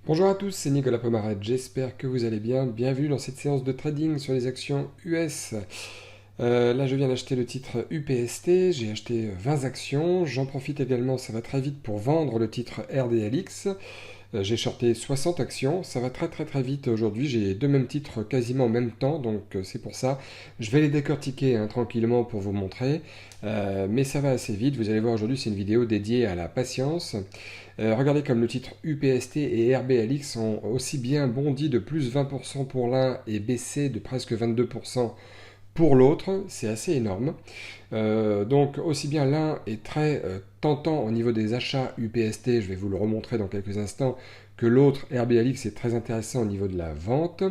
Bonjour à tous, c'est Nicolas Pomaret, j'espère que vous allez bien. Bienvenue dans cette séance de trading sur les actions US. Là, je viens d'acheter le titre UPST, j'ai acheté 20 actions. J'en profite également, ça va très vite, pour vendre le titre RDLX. J'ai shorté 60 actions, ça va très vite aujourd'hui. J'ai deux mêmes titres quasiment en même temps, donc c'est pour ça. Je vais les décortiquer tranquillement pour vous montrer, mais ça va assez vite. Vous allez voir, aujourd'hui c'est une vidéo dédiée à la patience. Regardez comme le titre UPST et RBLX ont aussi bien bondi de plus 20% pour l'un et baissé de presque 22% pour l'autre, c'est assez énorme. Donc aussi bien l'un est très tentant au niveau des achats UPST, je vais vous le remontrer dans quelques instants, que l'autre RBLX est très intéressant au niveau de la vente.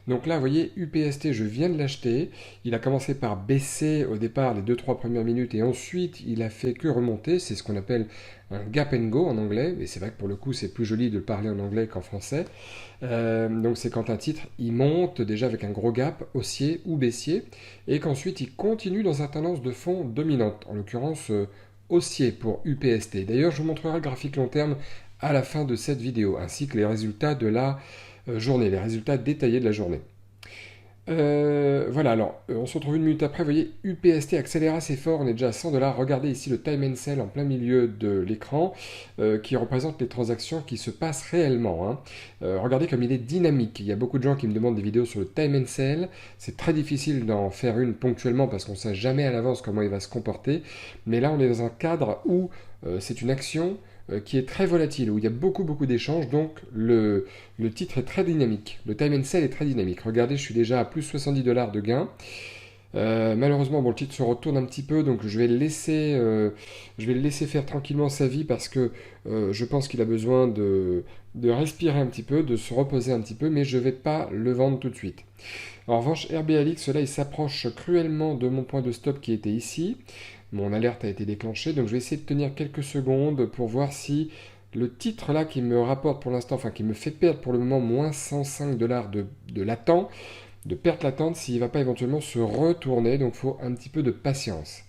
Donc là, vous voyez, UPST, je viens de l'acheter. Il a commencé par baisser au départ les 2-3 premières minutes et ensuite il a fait que remonter. C'est ce qu'on appelle un gap and go en anglais. Et c'est vrai que pour le coup, c'est plus joli de le parler en anglais qu'en français. Donc c'est quand un titre il monte déjà avec un gros gap haussier ou baissier et qu'ensuite il continue dans une tendance de fond dominante, en l'occurrence haussier pour UPST. D'ailleurs, je vous montrerai le graphique long terme à la fin de cette vidéo, ainsi que les résultats de la journée, les résultats détaillés de la journée. Voilà, alors on se retrouve une minute après. Vous voyez, UPST accélère assez fort, on est déjà à 100 $. Regardez ici le time and sell en plein milieu de l'écran qui représente les transactions qui se passent réellement, hein. Regardez comme il est dynamique. Il y a beaucoup de gens qui me demandent des vidéos sur le time and sell. C'est très difficile d'en faire une ponctuellement parce qu'on ne sait jamais à l'avance comment il va se comporter. Mais là, on est dans un cadre où c'est une action qui est très volatile, où il y a beaucoup d'échanges, donc le titre est très dynamique. Le time and sell est très dynamique. Regardez, je suis déjà à plus 70 $ de gain. Malheureusement, bon, le titre se retourne un petit peu, donc je vais le laisser faire tranquillement sa vie parce que je pense qu'il a besoin de respirer un petit peu, de se reposer un petit peu, mais je ne vais pas le vendre tout de suite. En revanche, RBLX, là, il s'approche cruellement de mon point de stop qui était ici. Mon alerte a été déclenchée, donc je vais essayer de tenir quelques secondes pour voir si le titre là qui me rapporte pour l'instant, enfin qui me fait perdre pour le moment moins 105 $ de latent, de perte latente, s'il ne va pas éventuellement se retourner, donc il faut un petit peu de patience.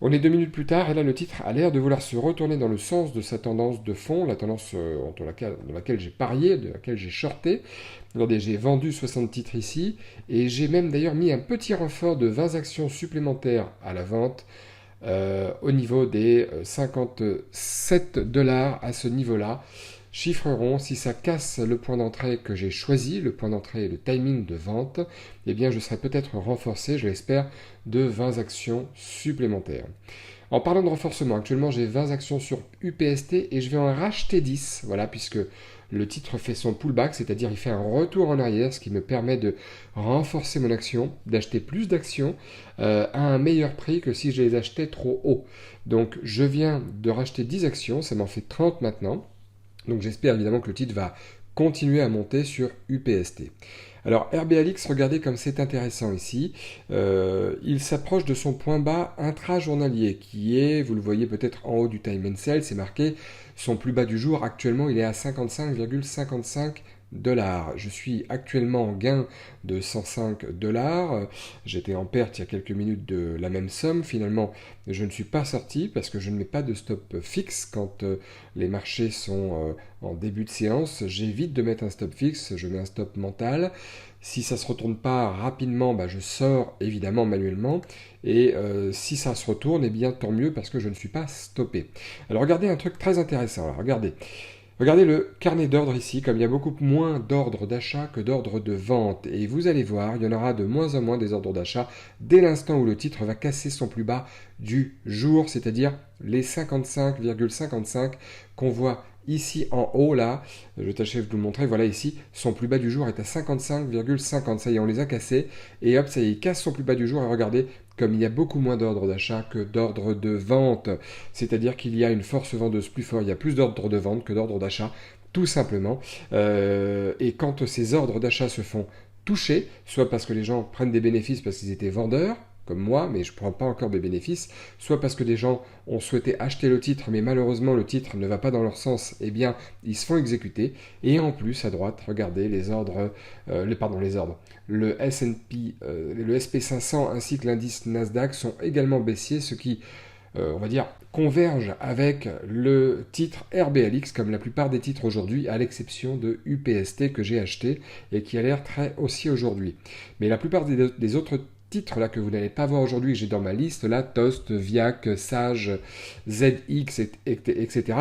On est 2 minutes plus tard et là le titre a l'air de vouloir se retourner dans le sens de sa tendance de fond, la tendance dans laquelle j'ai parié, de laquelle j'ai shorté. Regardez, j'ai vendu 60 titres ici et j'ai même d'ailleurs mis un petit renfort de 20 actions supplémentaires à la vente au niveau des 57 $ à ce niveau-là. Chiffre rond, si ça casse le point d'entrée que j'ai choisi, le point d'entrée et le timing de vente, eh bien je serai peut-être renforcé, je l'espère, de 20 actions supplémentaires. En parlant de renforcement, actuellement j'ai 20 actions sur UPST et je vais en racheter 10, voilà, puisque le titre fait son pullback, c'est-à-dire il fait un retour en arrière, ce qui me permet de renforcer mon action, d'acheter plus d'actions à un meilleur prix que si je les achetais trop haut. Donc je viens de racheter 10 actions, ça m'en fait 30 maintenant. Donc j'espère évidemment que le titre va continuer à monter sur UPST. Alors RBLX, regardez comme c'est intéressant ici. Il s'approche de son point bas intra-journalier qui est, vous le voyez peut-être en haut du time and sell, c'est marqué son plus bas du jour. Actuellement, il est à 55,55 $. Je suis actuellement en gain de 105 $. J'étais en perte il y a quelques minutes de la même somme. Finalement, je ne suis pas sorti parce que je ne mets pas de stop fixe quand les marchés sont en début de séance. J'évite de mettre un stop fixe, je mets un stop mental. Si ça ne se retourne pas rapidement, bah, je sors évidemment manuellement. Et si ça se retourne, eh bien tant mieux parce que je ne suis pas stoppé. Alors regardez un truc très intéressant. Alors, regardez le carnet d'ordre ici, comme il y a beaucoup moins d'ordres d'achat que d'ordres de vente. Et vous allez voir, il y en aura de moins en moins des ordres d'achat dès l'instant où le titre va casser son plus bas du jour, c'est-à-dire les 55,55 qu'on voit ici en haut là. Je vais tâcher de vous le montrer. Voilà ici, son plus bas du jour est à 55,50. Ça y est, on les a cassés. Et hop, ça y est, il casse son plus bas du jour. Et regardez, comme il y a beaucoup moins d'ordres d'achat que d'ordres de vente, c'est-à-dire qu'il y a une force vendeuse plus forte, il y a plus d'ordres de vente que d'ordres d'achat, tout simplement. Et quand ces ordres d'achat se font toucher, soit parce que les gens prennent des bénéfices parce qu'ils étaient vendeurs, comme moi, mais je ne prends pas encore des bénéfices, soit parce que des gens ont souhaité acheter le titre, mais malheureusement le titre ne va pas dans leur sens, eh bien ils se font exécuter. Et en plus, à droite, regardez les ordres, les ordres. Le S&P, le SP500 ainsi que l'indice Nasdaq sont également baissiers, ce qui on va dire, converge avec le titre RBLX, comme la plupart des titres aujourd'hui, à l'exception de UPST que j'ai acheté et qui a l'air très haussier aujourd'hui. Mais la plupart des autres titres là que vous n'allez pas voir aujourd'hui, que j'ai dans ma liste, là, Toast, Viac, Sage, ZX, etc.,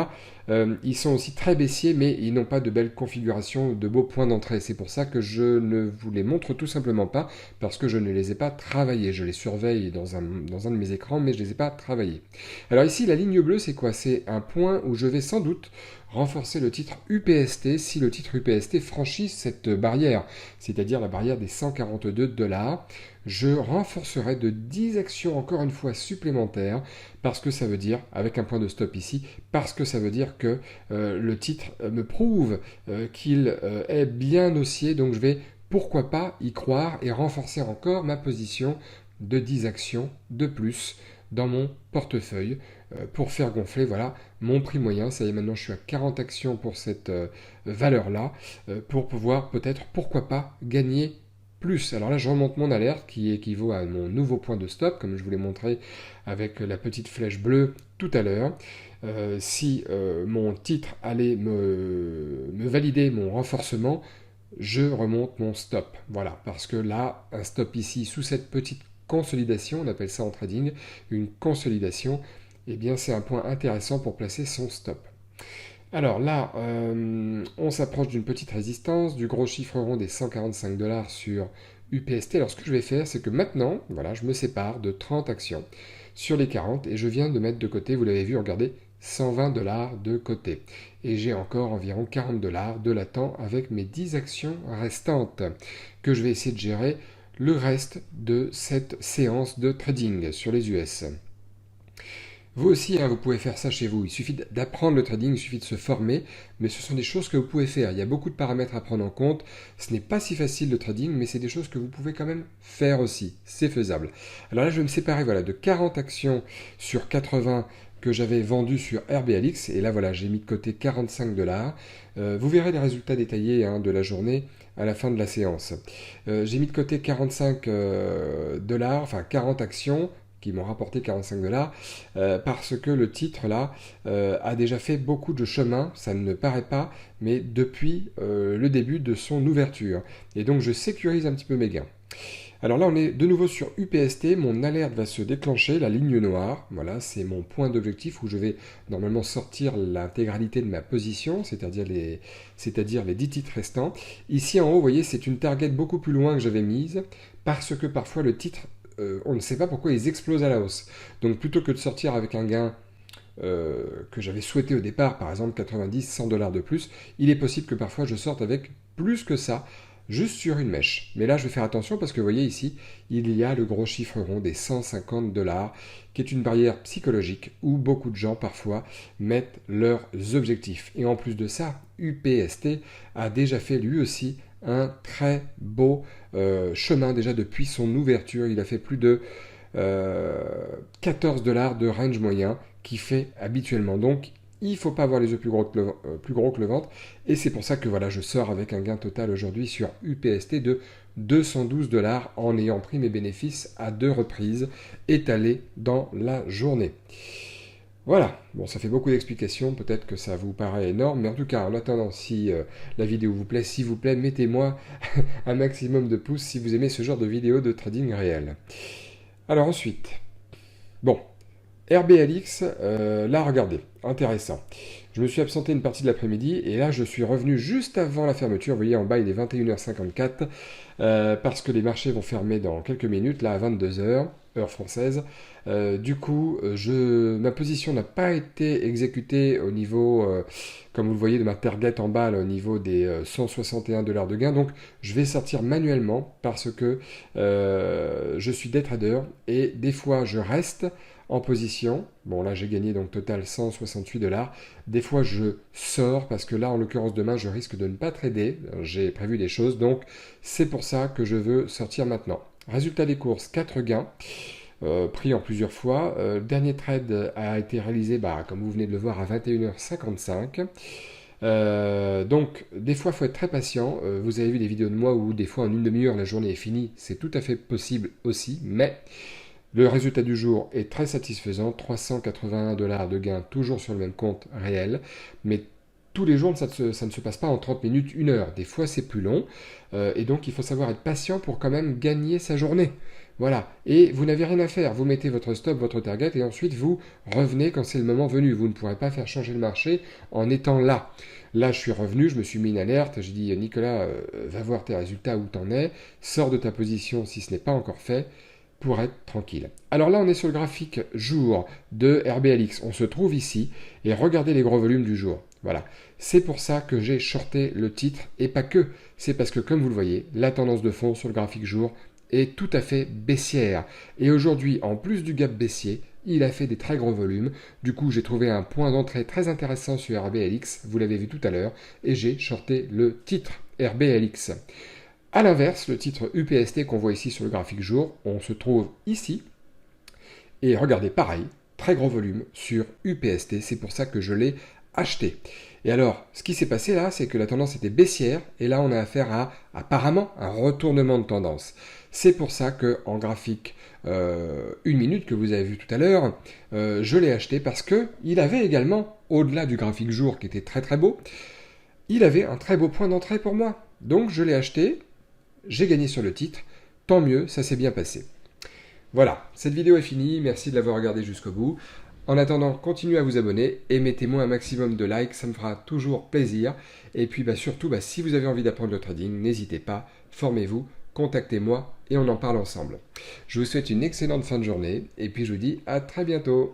ils sont aussi très baissiers, mais ils n'ont pas de belles configurations, de beaux points d'entrée. C'est pour ça que je ne vous les montre tout simplement pas, parce que je ne les ai pas travaillés. Je les surveille dans un de mes écrans, mais je ne les ai pas travaillés. Alors ici, la ligne bleue, c'est quoi? C'est un point où je vais sans doute renforcer le titre UPST si le titre UPST franchit cette barrière, c'est-à-dire la barrière des 142 $. Je renforcerai de 10 actions encore une fois supplémentaires parce que ça veut dire, avec un point de stop ici, parce que ça veut dire que le titre me prouve qu'il est bien haussier, donc je vais pourquoi pas y croire et renforcer encore ma position de 10 actions de plus dans mon portefeuille pour faire gonfler voilà, mon prix moyen. Ça y est, maintenant je suis à 40 actions pour cette valeur-là, pour pouvoir peut-être, pourquoi pas, gagner plus. Alors là, je remonte mon alerte qui équivaut à mon nouveau point de stop, comme je vous l'ai montré avec la petite flèche bleue tout à l'heure. Si mon titre allait me valider mon renforcement, je remonte mon stop. Voilà, parce que là, un stop ici sous cette petite consolidation, on appelle ça en trading une consolidation, eh bien c'est un point intéressant pour placer son stop. Alors là, on s'approche d'une petite résistance, du gros chiffre rond des 145 $ sur UPST. Alors ce que je vais faire, c'est que maintenant, voilà, je me sépare de 30 actions sur les 40 et je viens de mettre de côté, vous l'avez vu, regardez, 120 $ de côté. Et j'ai encore environ 40 $ de latent avec mes 10 actions restantes que je vais essayer de gérer le reste de cette séance de trading sur les US. Vous aussi, hein, vous pouvez faire ça chez vous. Il suffit d'apprendre le trading, il suffit de se former, mais ce sont des choses que vous pouvez faire. Il y a beaucoup de paramètres à prendre en compte. Ce n'est pas si facile le trading, mais c'est des choses que vous pouvez quand même faire aussi. C'est faisable. Alors là, je vais me séparer voilà, de 40 actions sur 80 que j'avais vendues sur RBLX. Et là, voilà, j'ai mis de côté 45 $. Vous verrez les résultats détaillés hein, de la journée à la fin de la séance. J'ai mis de côté 45 $, enfin 40 actions qui m'ont rapporté 45 $, parce que le titre là a déjà fait beaucoup de chemin, ça ne paraît pas, mais depuis le début de son ouverture. Et donc je sécurise un petit peu mes gains. Alors là, on est de nouveau sur UPST, mon alerte va se déclencher, la ligne noire, voilà, c'est mon point d'objectif où je vais normalement sortir l'intégralité de ma position, c'est-à-dire les 10 titres restants. Ici en haut, vous voyez, c'est une target beaucoup plus loin que j'avais mise, parce que parfois le titre, on ne sait pas pourquoi ils explosent à la hausse. Donc plutôt que de sortir avec un gain que j'avais souhaité au départ, par exemple 90, 100 $ de plus, il est possible que parfois je sorte avec plus que ça, juste sur une mèche. Mais là, je vais faire attention parce que vous voyez ici, il y a le gros chiffre rond des 150 $, qui est une barrière psychologique où beaucoup de gens parfois mettent leurs objectifs. Et en plus de ça, UPST a déjà fait lui aussi un très beau chemin déjà depuis son ouverture. Il a fait plus de 14 $ de range moyen qui fait habituellement. Donc, il ne faut pas avoir les yeux plus gros que le ventre. Et c'est pour ça que voilà, je sors avec un gain total aujourd'hui sur UPST de 212 $ en ayant pris mes bénéfices à 2 reprises étalés dans la journée. Voilà, bon ça fait beaucoup d'explications, peut-être que ça vous paraît énorme, mais en tout cas en attendant si la vidéo vous plaît, s'il vous plaît, mettez-moi un maximum de pouces si vous aimez ce genre de vidéo de trading réel. Alors ensuite, bon, RBLX, là regardez, intéressant. Je me suis absenté une partie de l'après-midi et là je suis revenu juste avant la fermeture. Vous voyez en bas il est 21h54 parce que les marchés vont fermer dans quelques minutes, là à 22h, heure française. Du coup, ma position n'a pas été exécutée au niveau, comme vous le voyez, de ma target en bas, là, au niveau des 161 $ de gain. Donc, je vais sortir manuellement parce que je suis day trader et des fois, je reste en position. Bon, là, j'ai gagné donc total 168 $. Des fois, je sors parce que là, en l'occurrence, demain, je risque de ne pas trader. J'ai prévu des choses, donc c'est pour ça que je veux sortir maintenant. Résultat des courses, 4 gains. Pris en plusieurs fois. Le dernier trade a été réalisé, comme vous venez de le voir, à 21h55. Donc, des fois, il faut être très patient. Vous avez vu des vidéos de moi où, des fois, en une demi-heure, la journée est finie. C'est tout à fait possible aussi. Mais Le résultat du jour est très satisfaisant, 381 $ de gains toujours sur le même compte réel, mais tous les jours, ça ne se passe pas en 30 minutes, 1 heure. Des fois, c'est plus long. Et donc, il faut savoir être patient pour quand même gagner sa journée. Voilà. Et vous n'avez rien à faire. Vous mettez votre stop, votre target, et ensuite, vous revenez quand c'est le moment venu. Vous ne pourrez pas faire changer le marché en étant là. Là, je suis revenu, je me suis mis une alerte. J'ai dit, Nicolas, va voir tes résultats, où t'en es. Sors de ta position si ce n'est pas encore fait, pour être tranquille. Alors là, on est sur le graphique jour de RBLX. On se trouve ici et regardez les gros volumes du jour. Voilà. C'est pour ça que j'ai shorté le titre et pas que. C'est parce que, comme vous le voyez, la tendance de fond sur le graphique jour est tout à fait baissière. Et aujourd'hui, en plus du gap baissier, il a fait des très gros volumes. Du coup, j'ai trouvé un point d'entrée très intéressant sur RBLX, vous l'avez vu tout à l'heure, et j'ai shorté le titre RBLX. A l'inverse, le titre UPST qu'on voit ici sur le graphique jour, on se trouve ici. Et regardez, pareil, très gros volume sur UPST, c'est pour ça que je l'ai acheté. Et alors, ce qui s'est passé là, c'est que la tendance était baissière, et là on a affaire à apparemment un retournement de tendance. C'est pour ça que en graphique 1 minute que vous avez vu tout à l'heure, je l'ai acheté parce que il avait également, au-delà du graphique jour qui était très très beau, il avait un très beau point d'entrée pour moi. Donc je l'ai acheté, j'ai gagné sur le titre, tant mieux, ça s'est bien passé. Voilà, cette vidéo est finie, merci de l'avoir regardée jusqu'au bout. En attendant, continuez à vous abonner et mettez-moi un maximum de likes, ça me fera toujours plaisir. Et puis surtout, si vous avez envie d'apprendre le trading, n'hésitez pas, formez-vous, contactez-moi et on en parle ensemble. Je vous souhaite une excellente fin de journée et puis je vous dis à très bientôt.